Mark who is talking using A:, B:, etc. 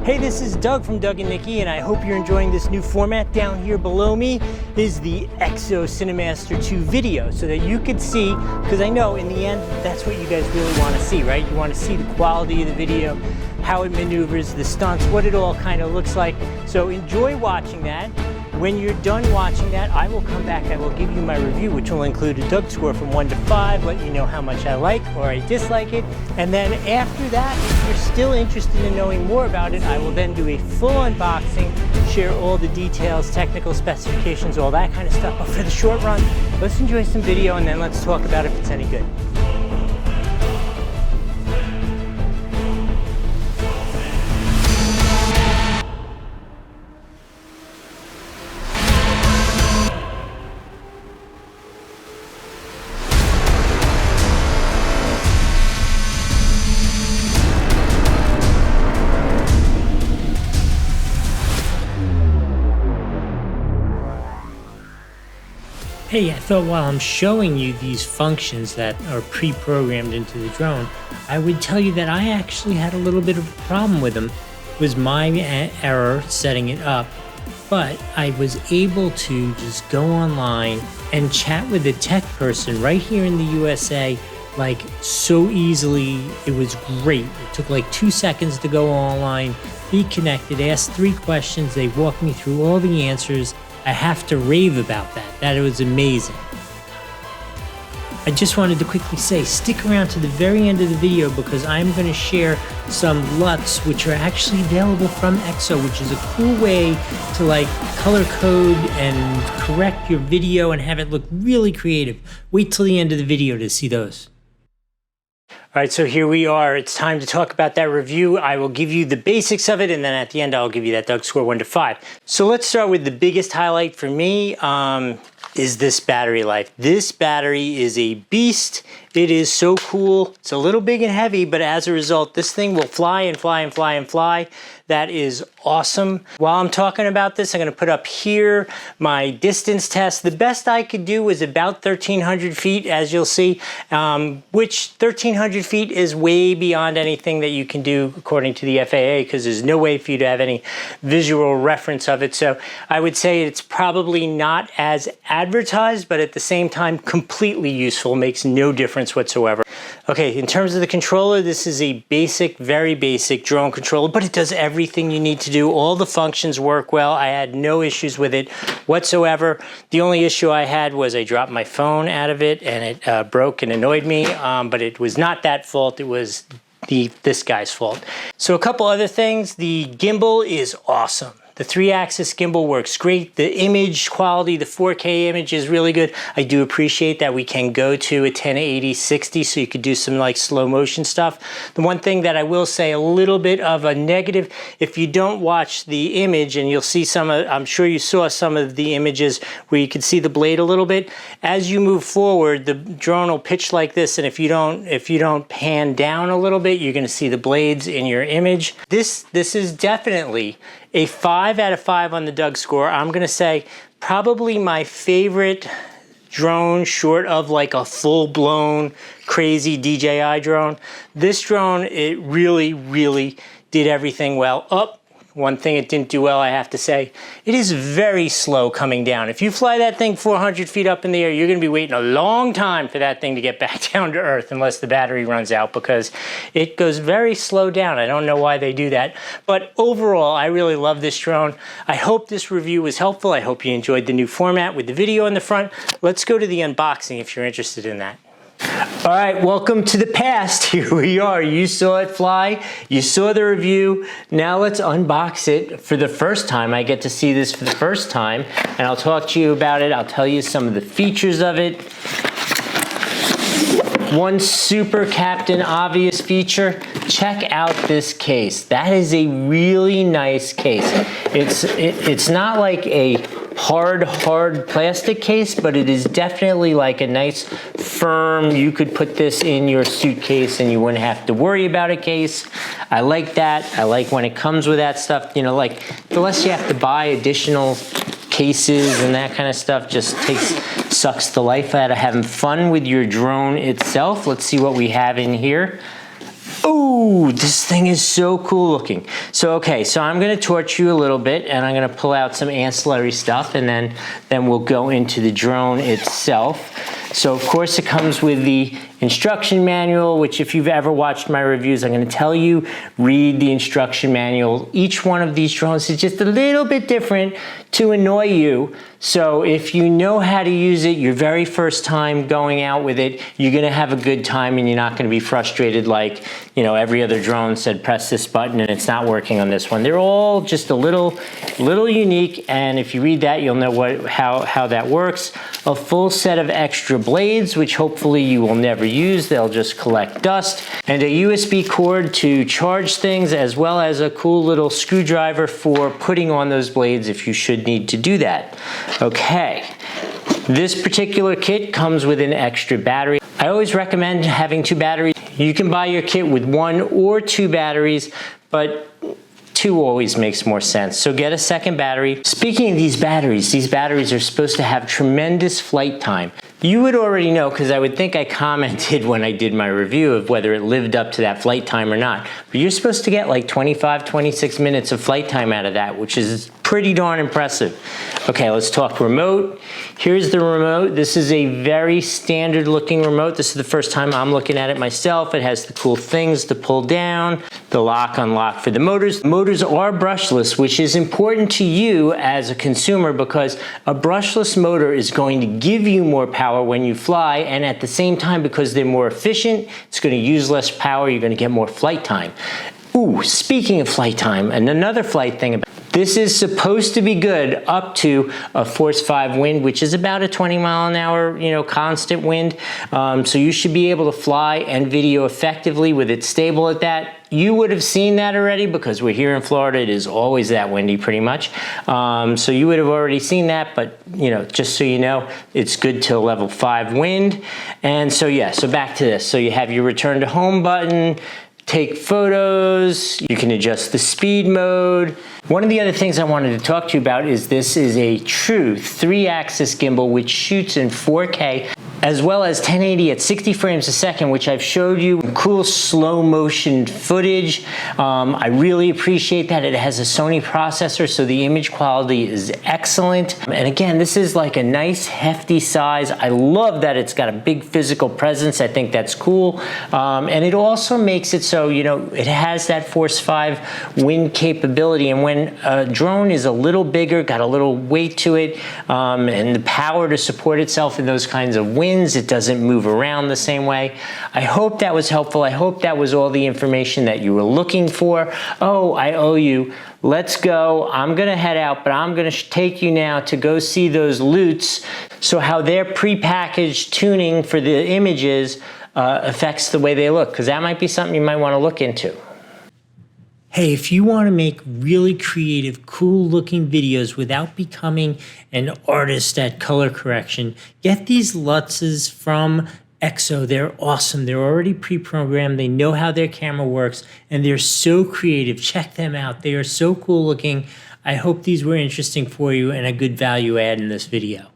A: Hey, this is Doug from Doug and Nikki, and I hope you're enjoying this new format. Down here below me is the EXO Cinemaster 2 video, so that you could see, because I know in the end, that's what you guys really want to see, right? You want to see the quality of the video, how it maneuvers, the stunts, what it all kind of looks like. So enjoy watching that. When you're done watching that, I will come back, I will give you my review, which will include a Doug score from 1 to 5, let you know how much I like or I dislike it. And then after that, if you're still interested in knowing more about it, I will then do a full unboxing, share all the details, technical specifications, all that kind of stuff. But for the short run, let's enjoy some video and then let's talk about if it's any good. Hey, I thought while I'm showing you these functions that are pre-programmed into the drone, I would tell you that I actually had a little bit of a problem with them. It was my error setting it up, but I was able to just go online and chat with a tech person right here in the USA, like so easily. It was great. It took like 2 seconds to go online, be connected, ask 3 questions. They walked me through all the answers. I have to rave about that it was amazing. I just wanted to quickly say, stick around to the very end of the video because I'm going to share some LUTs which are actually available from EXO, which is a cool way to like color code and correct your video and have it look really creative. Wait till the end of the video to see those. All right, so here we are. It's time to talk about that review. I will give you the basics of it, and then at the end, I'll give you that Doug score 1 to 5. So let's start with the biggest highlight for me is this battery life. This battery is a beast. It is so cool. It's a little big and heavy, but as a result, this thing will fly and fly and fly and fly. That is awesome. While I'm talking about this, I'm gonna put up here my distance test. The best I could do was about 1,300 feet, as you'll see, which 1,300 feet is way beyond anything that you can do according to the FAA, because there's no way for you to have any visual reference of it. So I would say it's probably not as advertised, but at the same time, completely useful, makes no difference whatsoever. Okay, in terms of the controller, this is a basic, very basic drone controller, but it does everything you need to do. All the functions work well. I had no issues with it whatsoever. The only issue I had was I dropped my phone out of it and it broke and annoyed me, but it was not that fault. It was this guy's fault. So a couple other things. The gimbal is awesome. The 3-axis gimbal works great. The image quality, the 4K image is really good. I do appreciate that we can go to a 1080/60 so you could do some like slow motion stuff. The one thing that I will say, a little bit of a negative, if you don't watch the image, and you'll see some of, I'm sure you saw some of the images where you could see the blade a little bit. As you move forward, the drone will pitch like this, and if you don't pan down a little bit, you're gonna see the blades in your image. This is definitely a 5 out of 5 on the Doug score. I'm gonna say probably my favorite drone short of like a full-blown crazy DJI drone. This drone, it really, really did everything well. One thing it didn't do well, I have to say, it is very slow coming down. If you fly that thing 400 feet up in the air, you're gonna be waiting a long time for that thing to get back down to earth unless the battery runs out, because it goes very slow down. I don't know why they do that. But overall, I really love this drone. I hope this review was helpful. I hope you enjoyed the new format with the video in the front. Let's go to the unboxing if you're interested in that. All right, welcome to the past. Here we are. You saw it fly. You saw the review. Now let's unbox it for the first time. I get to see this for the first time, and I'll talk to you about it. I'll tell you some of the features of it. One super captain obvious feature, check out this case. That is a really nice case. It's not like a hard plastic case, but it is definitely like a nice firm, you could put this in your suitcase and you wouldn't have to worry about a case. I like that. I like when it comes with that stuff, you know, like the less you have to buy additional cases and that kind of stuff, just sucks the life out of having fun with your drone itself. Let's see what we have in here. Oh, this thing is so cool looking. So, okay, so I'm gonna torch you a little bit and I'm gonna pull out some ancillary stuff and then we'll go into the drone itself. So of course it comes with the instruction manual, which if you've ever watched my reviews, I'm gonna tell you, read the instruction manual. Each one of these drones is just a little bit different to annoy you. So if you know how to use it your very first time going out with it, you're gonna have a good time and you're not gonna be frustrated like, you know, every other drone said press this button and it's not working on this one. They're all just a little unique, and if you read that, you'll know how that works. A full set of extra blades, which hopefully you will never use. They'll just collect dust. And a USB cord to charge things, as well as a cool little screwdriver for putting on those blades if you should need to do that. Okay, this particular kit comes with an extra battery. I always recommend having 2 batteries. You can buy your kit with 1 or 2 batteries, but 2 always makes more sense. So get a second battery. Speaking of these batteries are supposed to have tremendous flight time. You would already know, because I would think I commented when I did my review of whether it lived up to that flight time or not. But you're supposed to get like 25, 26 minutes of flight time out of that, which is pretty darn impressive. Okay, let's talk remote. Here's the remote. This is a very standard looking remote. This is the first time I'm looking at it myself. It has the cool things to pull down, the lock, unlock for the motors. The motors are brushless, which is important to you as a consumer because a brushless motor is going to give you more power when you fly, and at the same time, because they're more efficient, it's going to use less power, you're going to get more flight time. Ooh, speaking of flight time, and another flight thing about this is supposed to be good up to a force 5 wind, which is about a 20 mile an hour, you know, constant wind. So you should be able to fly and video effectively with it stable at that. You would have seen that already because we're here in Florida. It is always that windy pretty much. So you would have already seen that, but you know, just so you know, it's good till level 5 wind. And so yeah, so back to this. So you have your return to home button, take photos, you can adjust the speed mode. One of the other things I wanted to talk to you about is this is a true 3-axis gimbal which shoots in 4K as well as 1080 at 60 frames a second, which I've showed you. Cool slow motion footage. I really appreciate that. It has a Sony processor, so the image quality is excellent. And again, this is like a nice hefty size. I love that it's got a big physical presence. I think that's cool. And it also makes it so, you know, it has that force 5 wind capability. And when a drone is a little bigger, got a little weight to it, and the power to support itself in those kinds of winds, it doesn't move around the same way. I hope that was helpful. I hope that was all the information that you were looking for. Oh, I owe you. Let's go. I'm gonna head out, but I'm gonna take you now to go see those loots. So how their prepackaged tuning for the images affects the way they look, because that might be something you might want to look into. Hey, if you want to make really creative, cool looking videos without becoming an artist at color correction, get these Lutzes from EXO. They're awesome. They're already pre-programmed. They know how their camera works, and they're so creative. Check them out. They are so cool looking. I hope these were interesting for you and a good value add in this video.